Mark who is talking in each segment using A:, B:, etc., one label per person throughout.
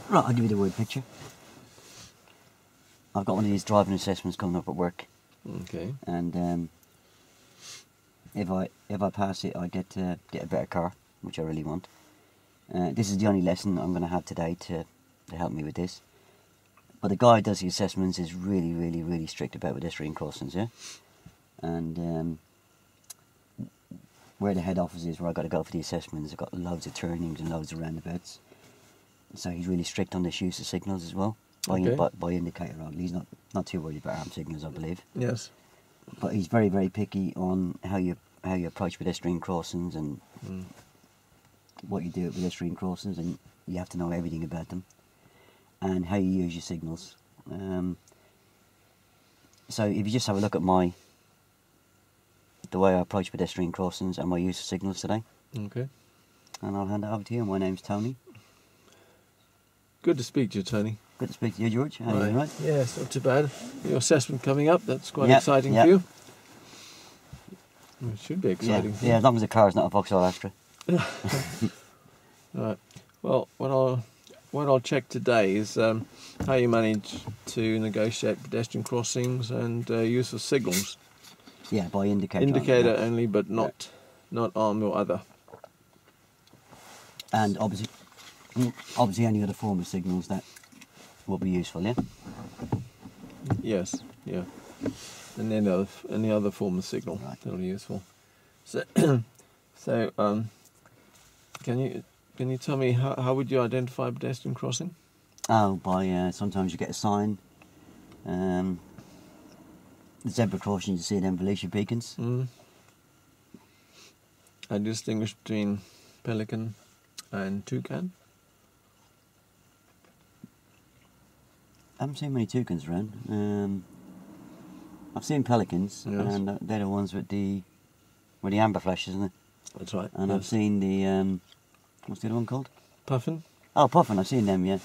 A: Right, I'll give you the word picture. I've got one of these driving assessments coming up at work.
B: Okay.
A: And if I pass it, I get a better car, which I really want. This is the only lesson I'm going to have today to help me with this. But the guy who does the assessments is really, really, really strict about pedestrian crossings, yeah? And where the head office is, where I've got to go for the assessments, I've got loads of turnings and loads of roundabouts. So he's really strict on this use of signals as well, by indicator only. He's not too worried about arm signals, I believe.
B: Yes.
A: But he's very, very picky on how you approach pedestrian crossings and what you do at pedestrian crossings, and you have to know everything about them and how you use your signals. So if you just have a look at the way I approach pedestrian crossings and my use of signals today.
B: Okay.
A: And I'll hand it over to you. My name's Tony.
B: Good to speak to you, Tony.
A: Good to speak to you, George. How are you, all right?
B: Yes, not too bad. Your assessment coming up, that's quite exciting for you. Well, it should be exciting for you.
A: Yeah, as long as the car's not a Vauxhall Astra.
B: Right. Well, what I'll check today is how you manage to negotiate pedestrian crossings and use of signals.
A: Yeah, by indicator.
B: Indicator only, but not arm or other.
A: And obviously any other form of signals that will be useful, yeah?
B: Yes, yeah. And any other form of signal that'll be useful. So, can you tell me how would you identify a pedestrian crossing?
A: Oh, by sometimes you get a sign. The zebra crossing, you see them Felicia beacons.
B: I distinguish between pelican and toucan.
A: I haven't seen many toucans around. I've seen pelicans, and they're the ones with the amber flashes, isn't it?
B: That's right.
A: And I've seen the what's the other one called?
B: Puffin.
A: Oh, puffin. I've seen them. Yeah,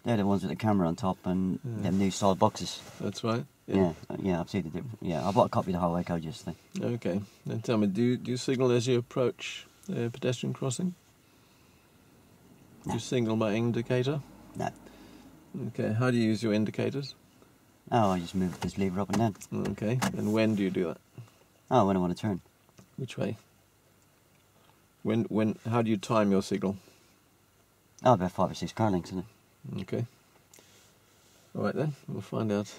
A: they're the ones with the camera on top and them new style boxes.
B: That's right.
A: Yeah, I've seen the difference. Yeah, I bought a copy of the highway code yesterday.
B: Okay, then tell me, do you signal as you approach a pedestrian crossing?
A: No.
B: Do you signal by indicator?
A: No.
B: Okay, how do you use your indicators?
A: Oh, I just move this lever up and down.
B: Okay, and when do you do that?
A: Oh, when I want to turn.
B: Which way? How do you time your signal?
A: Oh, about 5 or 6 car lengths, isn't it?
B: Okay. All right then, we'll find out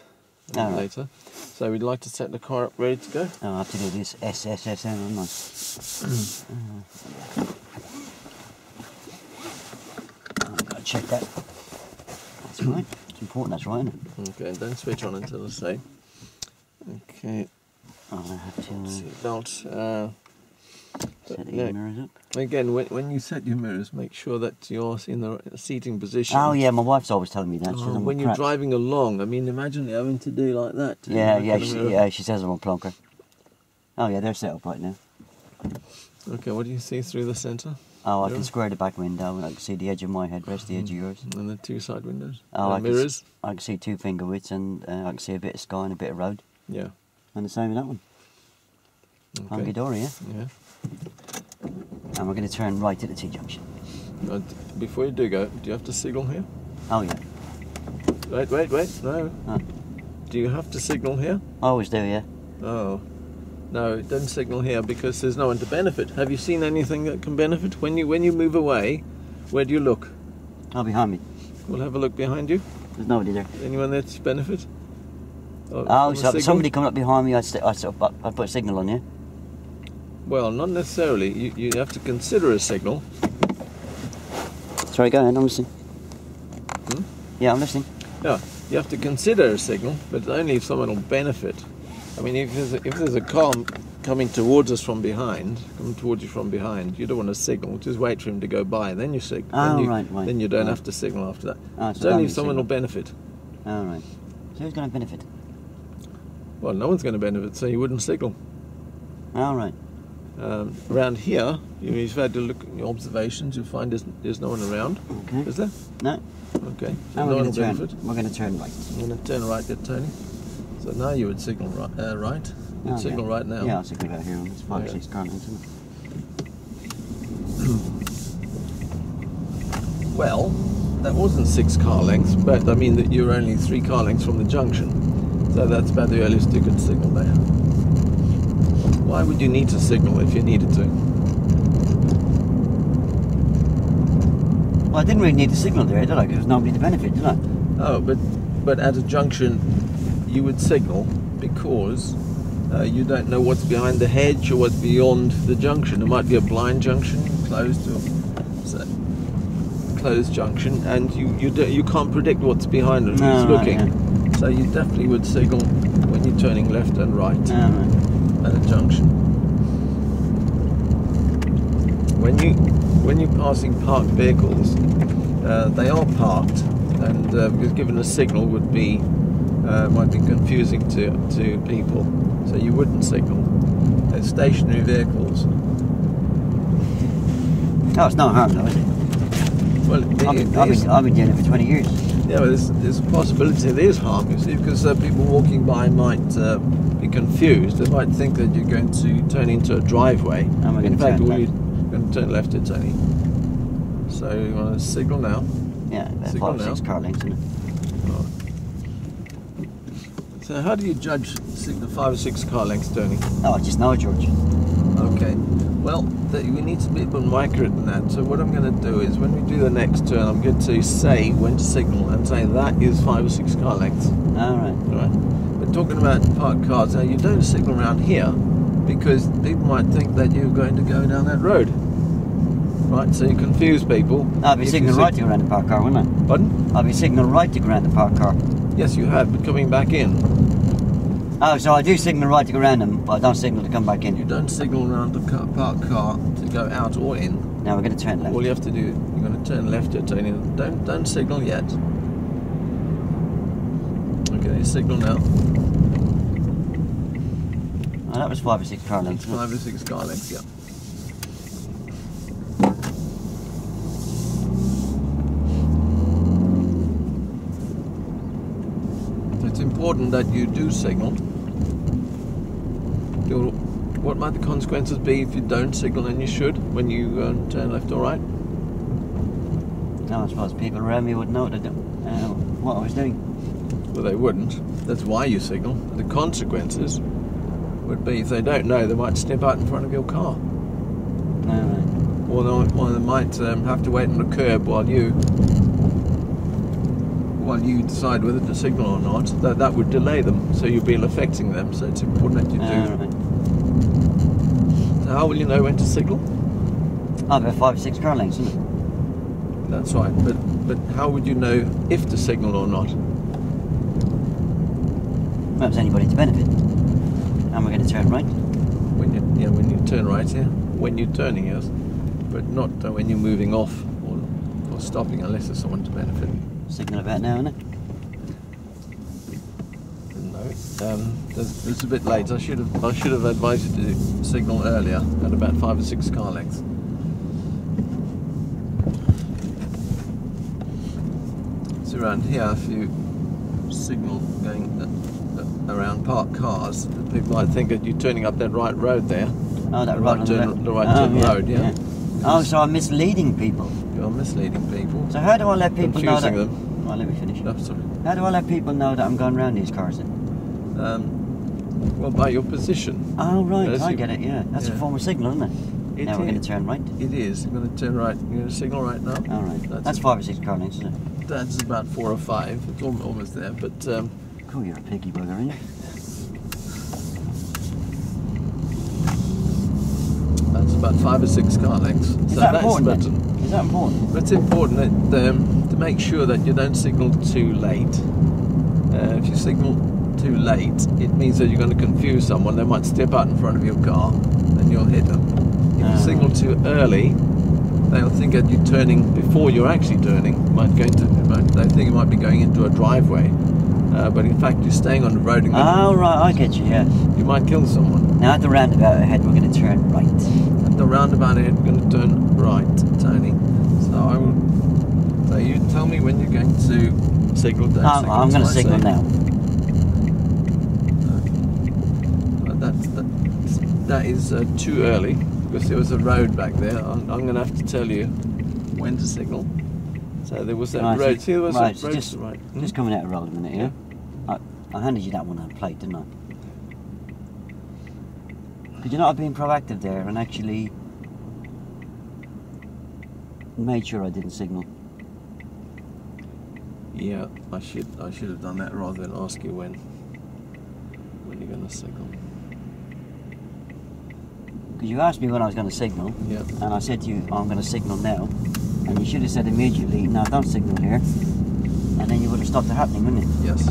A: All right.
B: later. So we'd like to set the car up ready to go.
A: Oh, I have to do this SSSN, haven't I? I've got to check that. That's right. It's important, that's right, isn't it?
B: Okay, don't switch on until I say. Okay.
A: I have to
B: Seatbelt.
A: set the mirrors up.
B: Again, when you set your mirrors, make sure that you're in the seating position.
A: Oh, yeah, my wife's always telling me that.
B: When you're driving along, I mean, imagine having to do like that.
A: She says I'm a plonker. Oh, yeah, they're set up right now.
B: Okay, what do you see through the centre?
A: Oh, I can square the back window and I can see the edge of my headrest, the edge of yours.
B: And the 2 side windows?
A: Oh,
B: mirrors?
A: I can see 2 finger widths and I can see a bit of sky and a bit of road.
B: Yeah.
A: And the same with that one.
B: Okay.
A: Hunky dory, yeah?
B: Yeah.
A: And we're going to turn right at the T-junction.
B: Before you do go, do you have to signal here?
A: Oh, yeah.
B: Wait, no.
A: Oh.
B: Do you have to signal here?
A: I always do, yeah.
B: Oh. No, don't signal here because there's no one to benefit. Have you seen anything that can benefit? When you move away, where do you look?
A: Oh, behind me.
B: We'll have a look behind you.
A: There's nobody there.
B: Anyone there to benefit?
A: Oh, so if somebody coming up behind me, I'd put a signal on, yeah?
B: Well, not necessarily. You have to consider a signal.
A: Sorry, go ahead, I'm listening. Yeah, I'm listening.
B: Yeah, you have to consider a signal, but only if someone will benefit. I mean, if there's a car coming towards you from behind, you don't want to signal. Just wait for him to go by, then you signal.
A: Oh, right.
B: Then you don't have to signal after that.
A: Oh,
B: it's only if someone will benefit.
A: Oh, right. So who's going to benefit?
B: Well, no one's going to benefit, so you wouldn't signal.
A: Oh, right.
B: Around here, you've had to look at your observations. You'll find there's no one around.
A: Okay.
B: Is there?
A: No.
B: Okay. So
A: And
B: no
A: we're
B: one will benefit.
A: We're going to turn right.
B: I'm going to turn right there, Tony. So now you would signal right. You'd signal right now.
A: Yeah, I'll signal about here. It's 5 or 6 car lengths, isn't it?
B: Well, that wasn't 6 car lengths, but I mean that you're only 3 car lengths from the junction. So that's about the earliest you could signal there. Why would you need to signal if you needed to?
A: Well, I didn't really need to signal there, did I? Because there was nobody to benefit, did I?
B: Oh, but at a junction you would signal because you don't know what's behind the hedge or what's beyond the junction. It might be a blind junction, closed junction, and you can't predict what's behind it. Who's looking. Yeah. So you definitely would signal when you're turning left and right at a junction. When you're passing parked vehicles, they are parked, and because given a signal would be might be confusing to people, so you wouldn't signal. They're stationary vehicles.
A: Oh, it's no harm though, is it?
B: Well,
A: I've been doing it for 20 years.
B: Yeah, but there's a possibility there is harm, you see, because people walking by might be confused. They might think that you're going to turn into a driveway. In fact, you're going to turn left at Tony. So you want to signal now?
A: Yeah, about 5 or 6 car lengths, isn't it?
B: Oh. So how do you judge the 5 or 6 car lengths, Tony?
A: Oh, I just know, George.
B: Okay. Well, we need to be a bit more accurate than that. So what I'm going to do is, when we do the next turn, I'm going to say when to signal and say that is 5 or 6 car lengths.
A: All right.
B: Right. We're talking about parked cars. Now, you don't signal around here because people might think that you're going to go down that road. Right, so you confuse people.
A: I'll be signaling right to go around the parked car, wouldn't I?
B: Pardon?
A: I'll be signaling right to go around the parked car.
B: Yes, you have, but coming back in.
A: Oh, so I do signal right to go around them, but I don't signal to come back in.
B: You don't signal around the parked car to go out or in.
A: Now we're going to turn left.
B: All you have to do, you're going to turn left at turning. Don't signal yet. Okay, you signal now.
A: Oh, that was 5 or 6 car lengths.
B: 5 or 6 car lengths, yeah. It's important that you do signal. What might the consequences be if you don't signal and you should when you turn left or right?
A: No, I suppose people around me would know what I was doing.
B: Well, they wouldn't. That's why you signal. The consequences would be, if they don't know, they might step out in front of your car. Or they might have to wait on the curb while you decide whether to signal or not. That would delay them, so you'll be affecting them. So it's important that you do.
A: Right.
B: So how will you know when to signal?
A: Oh, about 5 or 6 car lengths, isn't it?
B: That's right. But how would you know if to signal or not?
A: Well, it's anybody to benefit. And we're going to turn right.
B: When you turn right, yeah. When you're turning, yes. But not when you're moving off or stopping, unless there's someone to benefit.
A: Signal about now, isn't it?
B: No, it's a bit late. I should have advised you to signal earlier at about 5 or 6 car lengths. So around here, if you signal going around parked cars, people might think that you're turning up that right road there.
A: Oh, that right turn.
B: The right turn road, yeah.
A: Oh, so I'm misleading people.
B: You're misleading people.
A: So how do I let people know that?
B: Confusing them.
A: Oh, let me finish.
B: No, sorry.
A: How do I let people know that I'm going around these cars then?
B: Well, by your position.
A: Oh, right, I get it, yeah. That's a form of signal, isn't it? Now we're going to turn right.
B: It is. You're going to turn right. You're going to signal right now.
A: All right. That's 5 or 6 car lengths, isn't it?
B: That's about 4 or 5. It's almost there, but...
A: Cool, you're a piggy bugger, aren't you?
B: That's about 5 or 6 car lengths.
A: Is that important? Is that important?
B: It's important that, to make sure that you don't signal too late. If you signal too late, it means that you're going to confuse someone. They might step out in front of your car and you'll hit them. If you signal too early, they'll think that you're turning before you're actually turning. They think you might be going into a driveway. But in fact, you're staying on the road.
A: Oh, right, I get you, yeah.
B: You might kill someone.
A: Now at the roundabout ahead, we're going to turn right.
B: At the roundabout ahead, we're going to turn right, Tony. So you tell me when you're going to signal.
A: I'm going to signal now.
B: That is too early, because there was a road back there. I'm going to have to tell you when to signal. So there was that
A: Right,
B: road.
A: so-
B: See, there was
A: right,
B: that
A: so
B: road.
A: just-
B: Right.
A: Just coming out of the road a minute, yeah? I handed you that one on a plate, didn't I? Could you not have been proactive there and actually made sure I didn't signal?
B: Yeah, I should have done that rather than ask you when you're going to signal.
A: Because you asked me when I was going to signal,
B: Yeah.
A: and I said to you, I'm going to signal now, and you should have said immediately, no, don't signal here, and then you would have stopped it happening, wouldn't it?
B: Yes.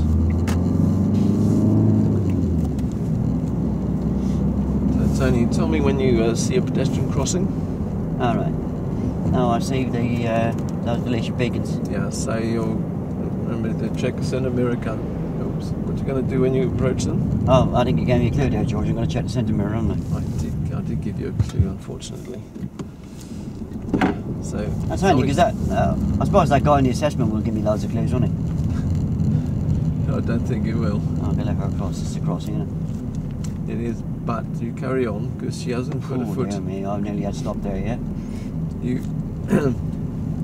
B: So Tony, tell me when you see a pedestrian crossing.
A: All right. Now I see the those Valencia beacons.
B: Yeah. So you'll remember to check the centre mirror camera. Oops. What are you going to do when you approach them?
A: Oh, I think you gave me a clue there, George. I'm going to check the centre mirror, aren't I?
B: I did give you a clue, unfortunately. So
A: That's handy, because that, I suppose that guy in the assessment will give me loads of clues, won't he?
B: I don't think it will.
A: Oh, they let her across. It's a crossing, isn't it?
B: It is, but you carry on because she hasn't put a
A: Oh,
B: foot.
A: dear me, I've nearly had stopped there, yeah?
B: You,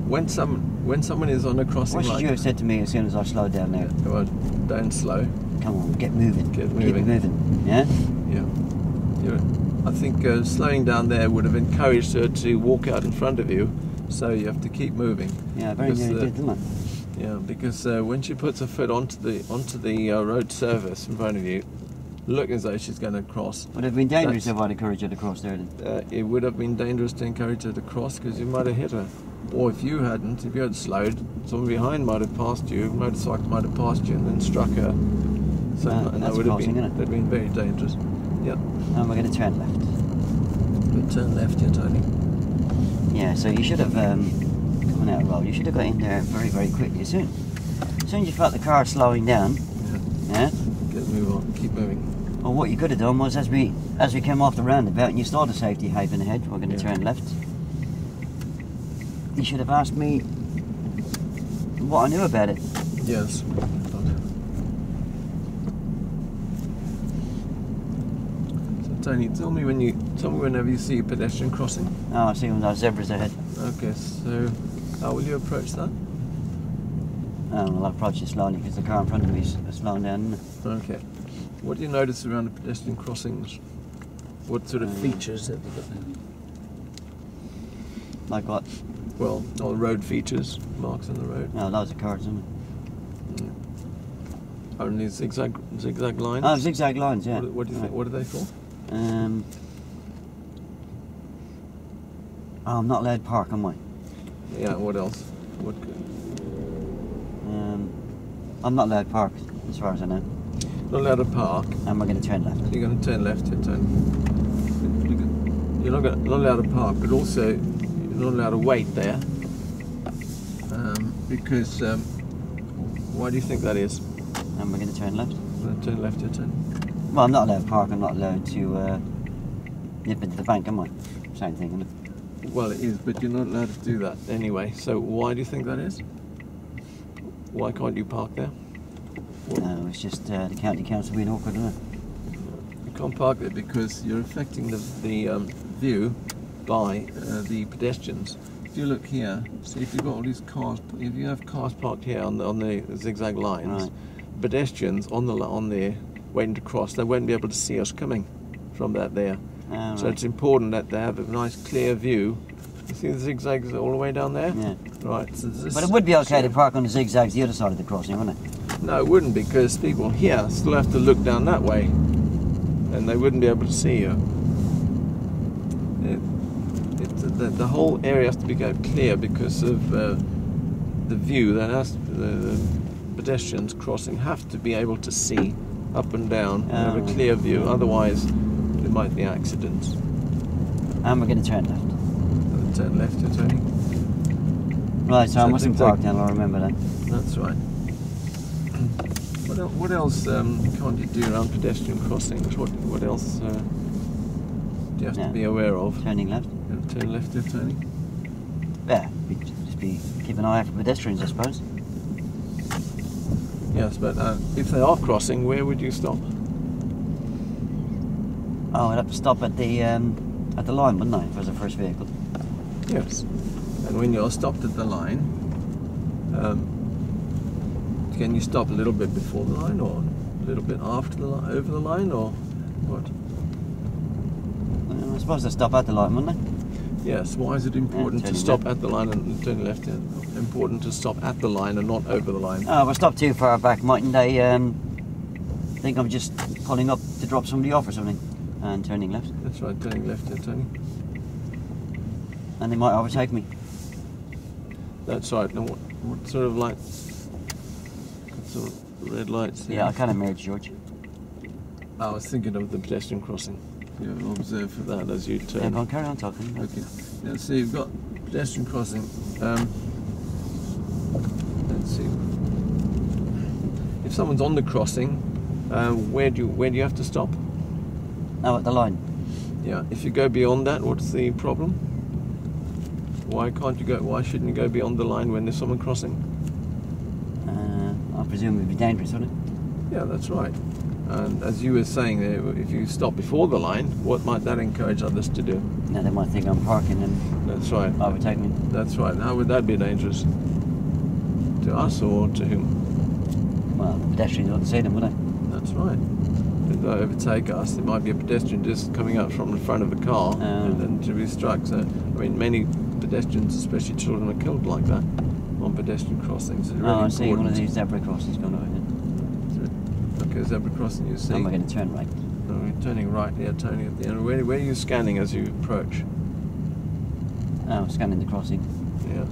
B: when someone is on a crossing
A: What should
B: like
A: you have said to me as soon as I slowed down there?
B: well, don't slow.
A: Come on, get moving.
B: Get
A: Keep it
B: moving.
A: moving, yeah?
B: I think slowing down there would have encouraged her to walk out in front of you, so you have to keep moving.
A: Yeah, very
B: Because,
A: nearly did, didn't I?
B: Yeah, because when she puts her foot onto the road surface in front of you, look as though she's going to cross.
A: Would it have been dangerous
B: That's-
A: if I'd encouraged her to cross there then?
B: It would have been dangerous to encourage her to cross because you might have hit her. Or if you hadn't, if you had slowed, someone behind might have passed you, a motorcycle might have passed you and then struck her. So and that
A: that's
B: would have
A: crossing,
B: been,
A: isn't it?
B: that'd been very dangerous. Yeah.
A: Now we're going to turn left.
B: But turn left here, Tony.
A: Yeah, so you should have, coming out of the road, you should have got in there very, very quickly. As soon as you felt the car slowing down, yeah?
B: Move on, keep moving.
A: Well, what you could have done was, as we came off the roundabout and you saw the safety haven ahead, we're going to turn left. You should have asked me what I knew about it.
B: Yes. So Tony, tell me whenever you see a pedestrian crossing.
A: Oh, I see one of those zebras ahead.
B: Okay, so how will you approach that?
A: I'll approach it slowly because the car in front of me is slowing down. Isn't it?
B: Okay. What do you notice around the pedestrian crossings? What sort of features have you got there?
A: Like what?
B: Well, all road features, marks on the road.
A: Oh, loads of cars, isn't it?
B: Only zigzag lines.
A: Oh, zigzag lines, yeah.
B: What do you think? What are they for?
A: I'm not allowed to park, am I?
B: Yeah. What else? What?
A: I'm not allowed to park, as far as I know.
B: Not allowed to park.
A: And we're going to turn left.
B: You're going to turn left here, Tony. You're not allowed to park, but also you're not allowed to wait there. Because why do you think that is?
A: And we're going to turn left.
B: You're going to turn left here, Tony.
A: Well, I'm not allowed to park. I'm not allowed to nip into the bank, am I? Same thing, isn't it?
B: Well, it is, but you're not allowed to do that anyway. So why do you think that is? Why can't you park there?
A: No, it's just the county council being awkward, isn't it?
B: You can't park there because you're affecting the view by the pedestrians. If you look here, see if you've got all these cars. If you have cars parked here on the zigzag lines,
A: Right.
B: pedestrians on there waiting to cross, they won't be able to see us coming from that there. So
A: Right.
B: it's important that they have a nice clear view. You see the zigzags all the way down there?
A: Yeah.
B: Right. So
A: But it would be okay to park on the zigzags the other side of the crossing, wouldn't it?
B: No, it wouldn't, because people here still have to look down that way, and they wouldn't be able to see you. The whole area has to be clear because of the view. The pedestrians crossing have to be able to see up and down and have a clear view. Otherwise, there might be accidents.
A: And we're going to turn left.
B: Turn left, here, Tony.
A: Right, so I
B: So
A: mustn't
B: zigzag.
A: park then, I'll remember that.
B: That's right. What else can't you do around pedestrian crossings? What else do you have to be aware of?
A: Turning left.
B: Turn left here, Tony.
A: Yeah, just keep an eye out for pedestrians, I suppose.
B: Yes, but if they are crossing, where would you stop?
A: Oh, I'd have to stop at the line, wouldn't I, if I was the first vehicle?
B: Yes. And when you're stopped at the line, Can you stop a little bit before the line, or a little bit after the line, over the line, or what?
A: I suppose they stop at the line, wouldn't they?
B: Yes. Why is it important to stop at the line and turn left? Important to stop at the line and not over the line.
A: Oh, if I stop too far back, mightn't they think I'm just pulling up to drop somebody off or something and turning left?
B: That's right, turning left there, Tony.
A: And they might overtake me.
B: That's right. And what sort of lights? What sort of red lights?
A: Yeah, I kind of merged, George.
B: I was thinking of the pedestrian crossing. You observe for that as you turn.
A: Yeah, go on, carry on talking.
B: Okay. Yeah, so you've got pedestrian crossing. Let's see. If someone's on the crossing, where do you have to stop?
A: Oh, at the line.
B: Yeah. If you go beyond that, what's the problem? Why can't you go? Why shouldn't you go beyond the line when there's someone crossing?
A: I presume it would be dangerous, wouldn't it?
B: Yeah, that's right. And as you were saying there, if you stop before the line, what might that encourage others to do?
A: Now they might think I'm parking and
B: That's right.
A: overtake me.
B: That's right. How would that be dangerous? To us or to whom?
A: Well, the pedestrians wouldn't see them, would they?
B: That's right. If they overtake us, there might be a pedestrian just coming up from the front of the car and to be struck. So, I mean, many pedestrians, especially children, are killed like that on pedestrian crossings. It's really
A: I see
B: important.
A: one of these zebra crossings going over here.
B: Okay, zebra crossing, you see.
A: Am I going to turn right?
B: No, you're turning right, yeah, turning at the end. Where are you scanning as you approach?
A: Oh, scanning the crossing.
B: Yeah.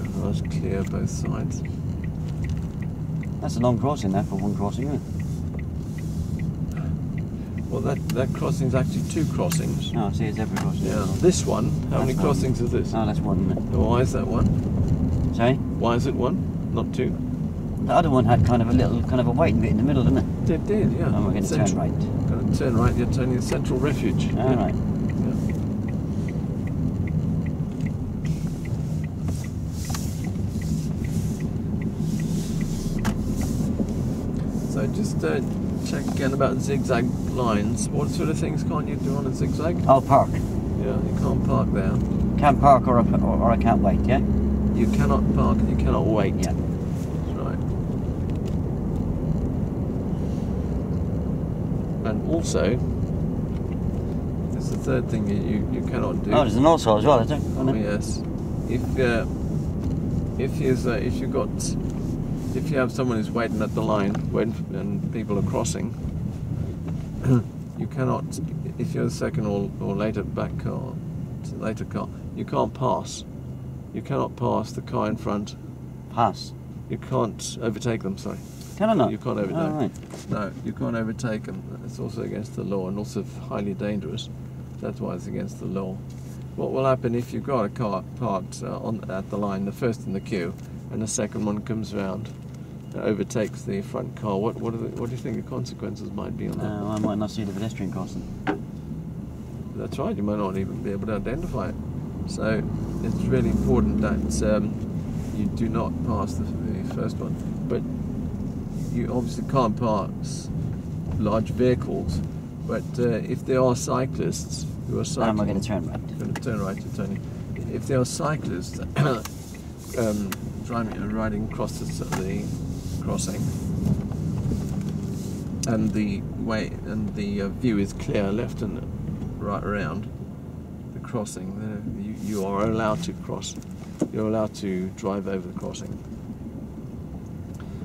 B: Got nice clear both sides.
A: That's a long crossing now for one crossing, isn't it?
B: Well, that crossing's actually two crossings.
A: Oh, I see a zebra crossing.
B: Yeah. This one, how many crossings is this?
A: Oh, that's one, isn't it?
B: Why is that one?
A: Sorry?
B: Why is it one, not two?
A: The other one had kind of a waiting bit in the middle, didn't it?
B: It did, yeah.
A: Oh, we're going to turn right.
B: Going to turn right, you're turning the central refuge.
A: All right.
B: Yeah. So just check again about zigzag lines. What sort of things can't you do on a zigzag?
A: I'll park.
B: Yeah, you can't park there.
A: Can't park or I can't wait, yeah?
B: You cannot park and you cannot wait.
A: Yeah.
B: That's right. And also, there's the third thing you cannot do.
A: Oh, there's an also as well, is there?
B: Oh, yes. If you have someone who's waiting at the line and people are crossing, you cannot. If you're the second or later car, you can't pass. You cannot pass the car in front.
A: Pass.
B: You can't overtake them. Sorry.
A: Can I not?
B: You can't overtake.
A: Oh, right.
B: No, you can't overtake them. It's also against the law and also highly dangerous. That's why it's against the law. What will happen if you've got a car parked at the line, the first in the queue, and the second one comes round and overtakes the front car? What do you think the consequences might be on that?
A: I might not see the pedestrian crossing.
B: That's right. You might not even be able to identify it. So it's really important that you do not pass the first one. But you obviously can't pass large vehicles. But if there are cyclists who are cycling,
A: Am I going to turn right?
B: You're going to turn right, you're turning. If there are cyclists riding across the crossing, and the view is clear left and right around the crossing, then you are allowed to cross. You're allowed to drive over the crossing.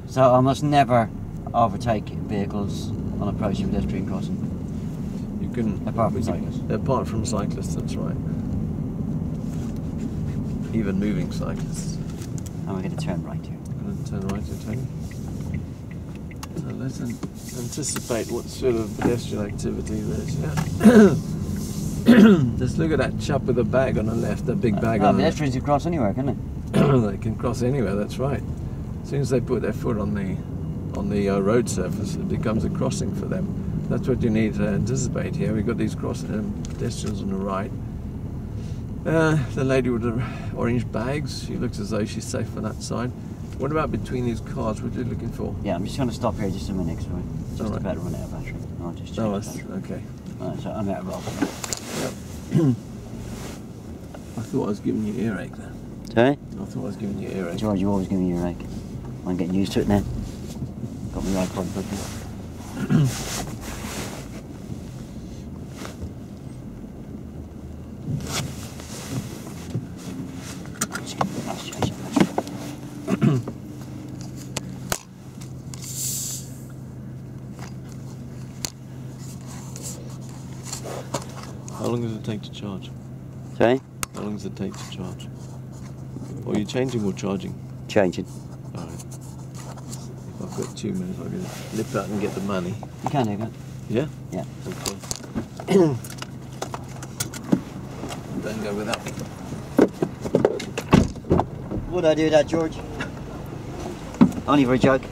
A: So I must never overtake vehicles on approaching pedestrian crossing.
B: You can,
A: apart from cyclists.
B: Apart from cyclists, that's right. Even moving cyclists.
A: Am I going to turn right here?
B: I'm going to turn right, you're turning. So let's anticipate what sort of pedestrian activity there is. Yeah. Just look at that chap with a bag on the left, that big bag on the left.
A: Pedestrians can cross anywhere, can they?
B: They can cross anywhere, that's right. As soon as they put their foot on the road surface, it becomes a crossing for them. That's what you need to anticipate here. We've got these pedestrians on the right. The lady with the orange bags, she looks as though she's safe on that side. What about between these cars? What are you looking for?
A: Yeah, I'm just going to stop here just a minute, because we're just
B: right.
A: about to run out of battery. I'll just check.
B: Oh, okay.
A: Right, so I'm out of off.
B: Yep. I thought I was giving you earache there.
A: Sorry?
B: I thought I was giving you earache.
A: George, you always give me your earache. I'm getting used to it now. Got my iPod with me. Just give me a nice change.
B: How long does it take to charge?
A: Sorry?
B: How long does it take to charge? Or are you changing or charging?
A: Changing.
B: Alright. If I've got 2 minutes, I'm going to nip out and get the money.
A: You can do that.
B: Yeah?
A: Yeah.
B: Okay. Don't go without me.
A: Would I do that, George? Only for a joke.